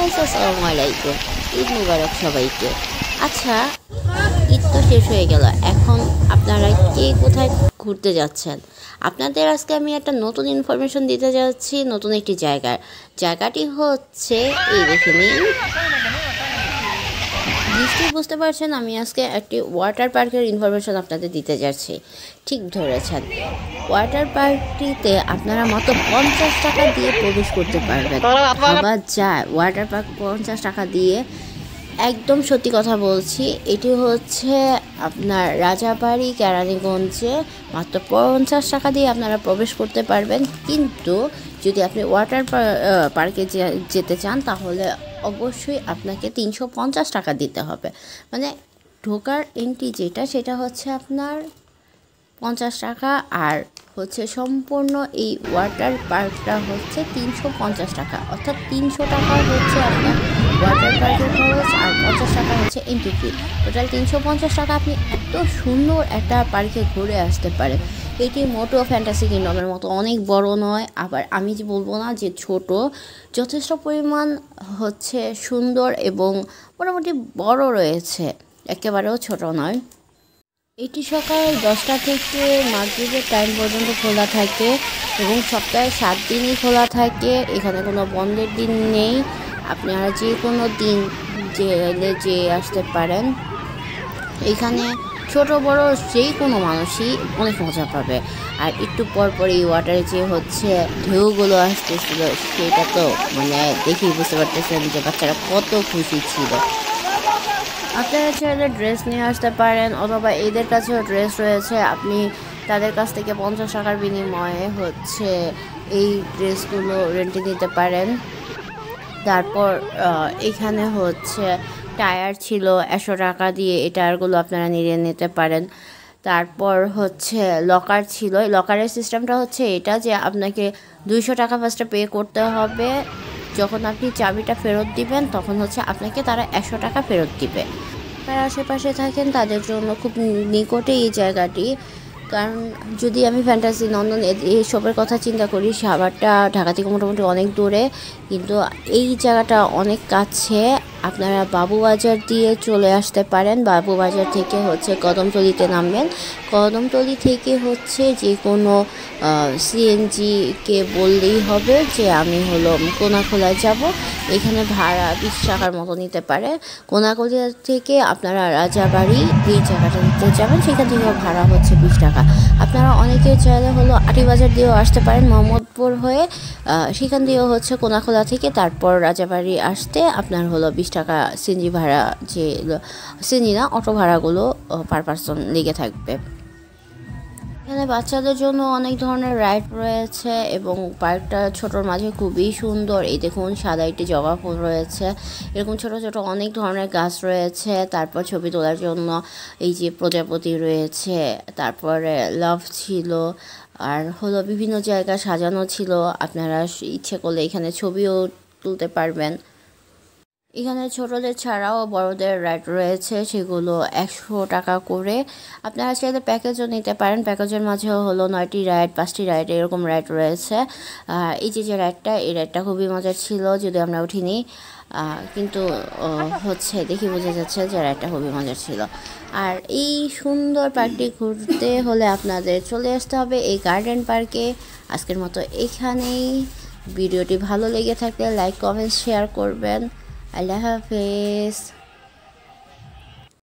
Guys আসসালামু আলাইকুম, ঈদ মুবারক সবাইকে। আচ্ছা, ঈদ তো শেষ হয়ে গেল, এখন আপনারা কে কোথায় ঘুরতে যাচ্ছেন? আপনাদের আজকে আমি একটা নতুন ইনফরমেশন দিতে যাচ্ছি, নতুন একটি জায়গাটি হচ্ছে এই দেখে নিন। নিশ্চয়ই বুঝতে পারছেন আমি আজকে একটি ওয়াটার পার্কের ইনফরমেশন আপনাদের দিতে যাচ্ছি। ঠিক ধরেছেন, ওয়াটার পার্কটিতে আপনারা মাত্র 50 টাকা দিয়ে প্রবেশ করতে পারবেন। ভাবা যায়, ওয়াটার পার্ক 50 টাকা দিয়ে। একদম সত্যি কথা বলছি, এটি হচ্ছে আপনার রাজাবাড়ি কেরানীগঞ্জে মাত্র 50 টাকা দিয়ে আপনারা প্রবেশ করতে পারবেন। কিন্তু যদি আপনি ওয়াটার পার্কে যেতে চান তাহলে অবশ্যই আপনাকে 350 টাকা দিতে হবে। মানে ঢোকার এন্ট্রি যেটা সেটা হচ্ছে আপনার 50 টাকা, আর হচ্ছে সম্পূর্ণ এই ওয়াটার পার্কটা হচ্ছে 350 টাকা, অর্থাৎ 300 টাকা হচ্ছে আপনার ওয়াটার পার্কের খরচ আর 50 টাকা হচ্ছে এন্ট্রি ফি। টোটাল 350 টাকা আপনি এত সুন্দর একটা পার্কে ঘুরে আসতে পারেন। এটি মোটো ফ্যান্টাসি কিংডমের মতো অনেক বড় নয়, আবার আমি যে বলবো না যে ছোট, যথেষ্ট পরিমাণ হচ্ছে সুন্দর এবং মোটামুটি বড় রয়েছে, একেবারেও ছোট নয়। এটি সকাল 10টা থেকে মাগরিবের টাইম পর্যন্ত খোলা থাকে এবং সপ্তাহে 7 দিনই খোলা থাকে। এখানে কোনো বন্ধের দিন নেই, আপনারা যে কোনো দিন যে আসতে পারেন। এখানে ছোট বড় যেই কোনো মানুষই অনেক মজা পাবে। আর একটু পর পর এই ওয়াটারে যে হচ্ছে ঢেউগুলো আসতেছিল, সেটা তো মানে দেখেই বুঝতে পারতেছেন যে বাচ্চারা কত খুশি ছিল। আপনারা চাইলে ড্রেস নিয়ে আসতে পারেন, অথবা এদের কাছেও ড্রেস রয়েছে, আপনি তাদের কাছ থেকে 50 টাকার বিনিময়ে হচ্ছে এই ড্রেসগুলো রেন্টে নিতে পারেন। তারপর এখানে হচ্ছে টায়ার ছিল 100 টাকা দিয়ে, এই টায়ারগুলো আপনারা নিয়ে নিতে পারেন। তারপর হচ্ছে লকার ছিল, লকারের সিস্টেমটা হচ্ছে এটা যে আপনাকে 200 টাকা ফার্স্টে পে করতে হবে। যখন আপনি চাবিটা ফেরত দিবেন তখন হচ্ছে আপনাকে তারা 100 টাকা ফেরত দিবে। যারা আশেপাশে থাকেন তাদের জন্য খুব নিকটে এই জায়গাটি, কারণ যদি আমি ফ্যান্টাসি নন্দন এইসবের কথা চিন্তা করি, সাভারটা ঢাকা থেকে মোটামুটি অনেক দূরে, কিন্তু এই জায়গাটা অনেক কাছে। আপনারা বাবুবাজার দিয়ে চলে আসতে পারেন, বাবুবাজার থেকে হচ্ছে কদমতলিতে নামবেন, কদমতলি থেকে হচ্ছে যে কোনো সিএনজিকে বললেই হবে যে আমি হলো কোনাখোলায় যাব। এখানে ভাড়া 20 টাকার মতো নিতে পারে। কোনাখোলা থেকে আপনারা রাজাবাড়ি এই জায়গাটা দিতে যাবেন, সেখান থেকেও ভাড়া হচ্ছে 20 টাকা। আপনারা অনেকে চাইলে হলো আটিবাজার দিয়েও আসতে পারেন, মোহাম্মদপুর হয়ে, সেখান দিয়েও হচ্ছে কোনাখোলা থেকে তারপর রাজাবাড়ি আসতে আপনার হলো 20 টাকা সিএনজি ভাড়া, যে সিএনজি না অটো ভাড়াগুলো পার পারসন লেগে থাকবে। এখানে বাচ্চাদের জন্য অনেক ধরনের রাইড রয়েছে এবং পার্কটা ছোটোর মাঝে খুবই সুন্দর। এই দেখুন সাদা একটি জবা ফুল রয়েছে, এরকম ছোট ছোট অনেক ধরনের গাছ রয়েছে। তারপর ছবি তোলার জন্য এই যে প্রজাপতি রয়েছে, তারপরে লাভ ছিল, আর হলো বিভিন্ন জায়গা সাজানো ছিল। আপনারা ইচ্ছে করলে এখানে ছবিও তুলতে পারবেন। এখানে ছোটদের ছাড়াও বড়দের রাইড রয়েছে, সেগুলো 100 টাকা করে। আপনারা চাইলে প্যাকেজও নিতে পারেন, প্যাকেজের মাঝেও হলো 9টি রাইড, 5টি রাইড এরকম রাইড রয়েছে। এই যে রাইডটা, এই রাইডটা খুবই মজার ছিল, যদি আমরা উঠিনি, কিন্তু হচ্ছে দেখি বোঝা যাচ্ছে যে রাইডটা খুবই মজার ছিল। আর এই সুন্দর পার্কটি ঘুরতে হলে আপনাদের চলে আসতে হবে এই গার্ডেন পার্কে। আজকের মতো এখানেই। ভিডিওটি ভালো লেগে থাকলে লাইক কমেন্ট শেয়ার করবেন। আল্লাহ হাফেজ।